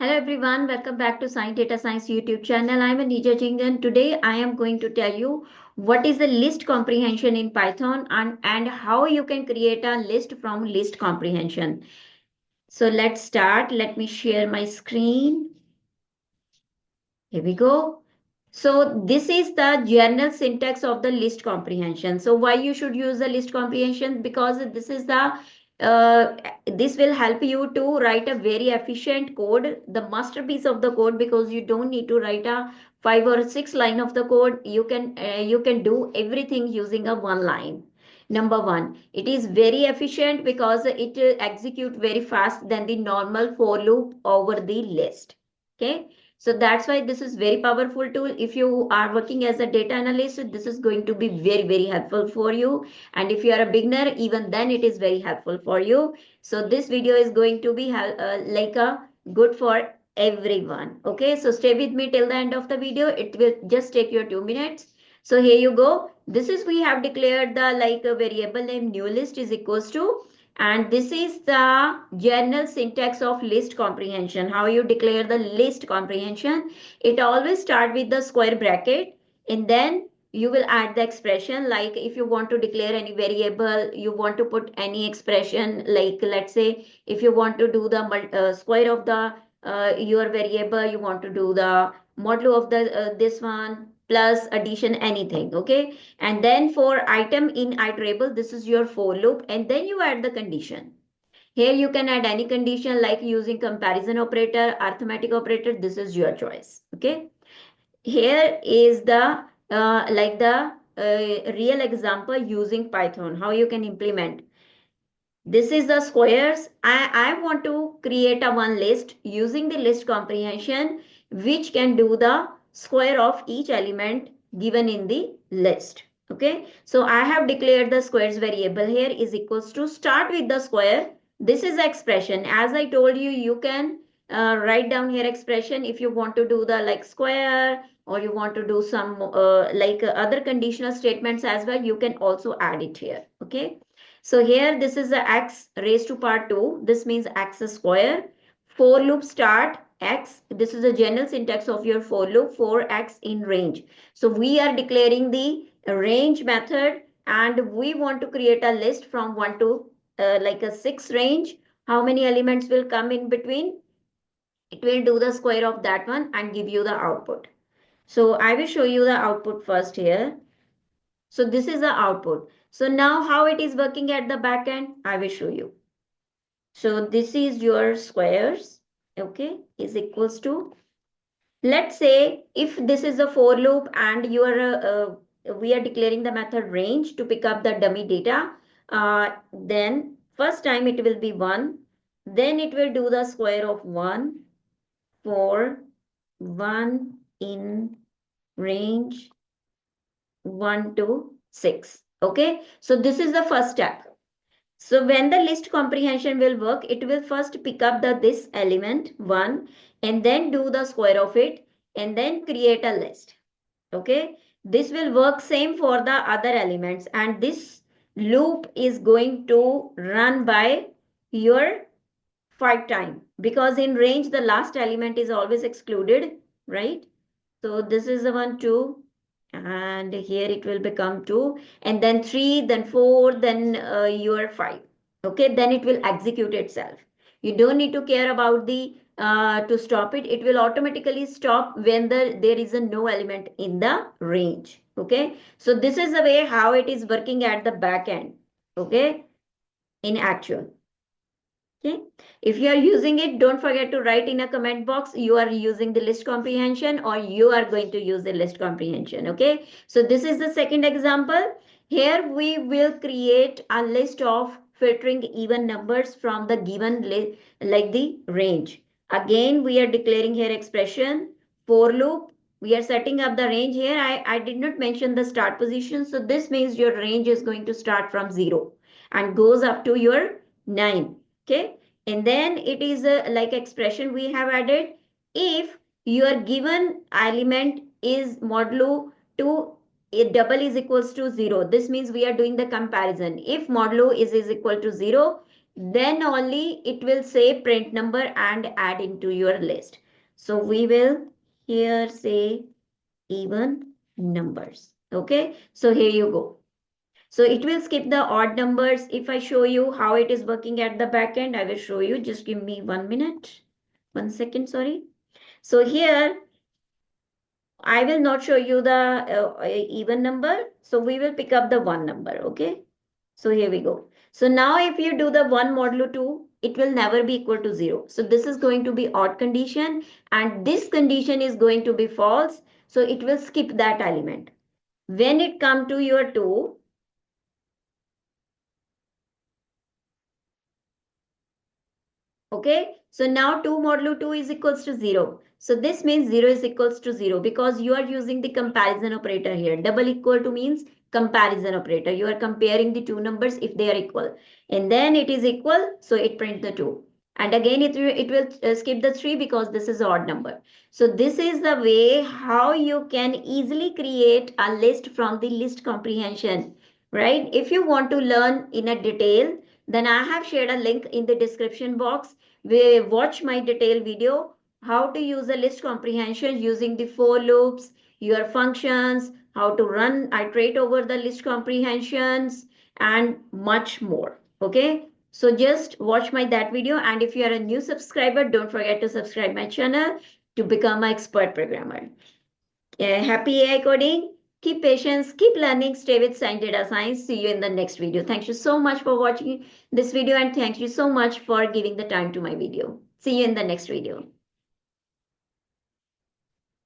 Hello everyone, welcome back to Science Data Science YouTube channel. I'm Anija Jing and today I am going to tell you what is the list comprehension in Python and how you can create a list from list comprehension. So let's start. Let me share my screen. Here we go. So this is the general syntax of the list comprehension. So why you should use the list comprehension? Because this will help you to write a very efficient code, the masterpiece of the code, because you don't need to write a 5 or 6 line of the code. You can do everything using a one line. Number one, it is very efficient because it execute very fast than the normal for loop over the list. Okay. So that's why this is very powerful tool. If you are working as a data analyst, this is going to be very, very helpful for you. And if you are a beginner, even then it is very helpful for you. So this video is going to be like a good for everyone. Okay, so stay with me till the end of the video. It will just take you 2 minutes. So here you go. This is we have declared the like a variable name new list is equals to, and this is the general syntax of list comprehension. How you declare the list comprehension? It always start with the square bracket and then you will add the expression. Like if you want to declare any variable, you want to put any expression, like let's say if you want to do the square of the your variable, you want to do the modulo of the this one plus addition anything. Okay, and then for item in iterable, this is your for loop, and then you add the condition. Here you can add any condition like using comparison operator, arithmetic operator. This is your choice. Okay, here is the like the real example using Python, how you can implement. This is the squares. I want to create a one list using the list comprehension, which can do the square of each element given in the list. Okay, so I have declared the squares variable here is equals to start with the square. This is expression. As I told you, you can write down here expression if you want to do the like square, or you want to do some other conditional statements as well. You can also add it here. Okay. So here this is the x raised to power 2. This means x square. For loop start x. This is the general syntax of your for loop for x in range. So we are declaring the range method and we want to create a list from 1 to like a 6 range. How many elements will come in between? It will do the square of that one and give you the output. So I will show you the output first here. So this is the output. So now how it is working at the back end, I will show you. So this is your squares, okay, is equals to, let's say if this is a for loop and you are we are declaring the method range to pick up the dummy data, then first time it will be 1, then it will do the square of 1 for 1 in range 1 to 6. Okay, so this is the first step. So when the list comprehension will work, it will first pick up the this element 1 and then do the square of it and then create a list. Okay, this will work same for the other elements, and this loop is going to run by your 5 time, because in range the last element is always excluded, right? So this is the 1 2, and here it will become 2 and then 3, then 4, then your 5. Okay, then it will execute itself. You don't need to care about the to stop it. It will automatically stop when there is a no element in the range. Okay, so this is the way how it is working at the back end. Okay, in actual. Okay, if you are using it, don't forget to write in a comment box you are using the list comprehension or you are going to use the list comprehension. Okay, so this is the second example. Here we will create a list of filtering even numbers from the given list, like the range. Again, we are declaring here expression for loop. We are setting up the range here. I did not mention the start position. So this means your range is going to start from 0 and goes up to your 9. Okay, and then it is a like expression we have added. If your given element is modulo to a double is equals to 0, this means we are doing the comparison. If modulo is equal to 0, then only it will say print number and add into your list. So we will here say even numbers. Okay, so here you go. So it will skip the odd numbers. If I show you how it is working at the back end, I will show you. Just give me 1 minute. 1 second, sorry. So here I will not show you the even number. So we will pick up the one number. Okay. So here we go. So now if you do the 1 modulo 2, it will never be equal to 0. So this is going to be odd condition and this condition is going to be false. So it will skip that element. When it come to your 2, okay, so now 2 modulo 2 is equals to 0. So this means 0 is equals to 0 because you are using the comparison operator here. Double equal to means comparison operator. You are comparing the two numbers if they are equal. And then it is equal, so it prints the 2. And again, it will skip the 3 because this is odd number. So this is the way how you can easily create a list from the list comprehension, right? If you want to learn in a detail, then I have shared a link in the description box. We watch my detailed video how to use a list comprehension using the for loops, your functions, how to run iterate over the list comprehensions, and much more. Okay, so just watch my that video, and if you are a new subscriber, don't forget to subscribe my channel to become an expert programmer. Happy AI coding. Keep patience, keep learning, stay with Science Data Science. See you in the next video. Thank you so much for watching this video and thank you so much for giving the time to my video. See you in the next video.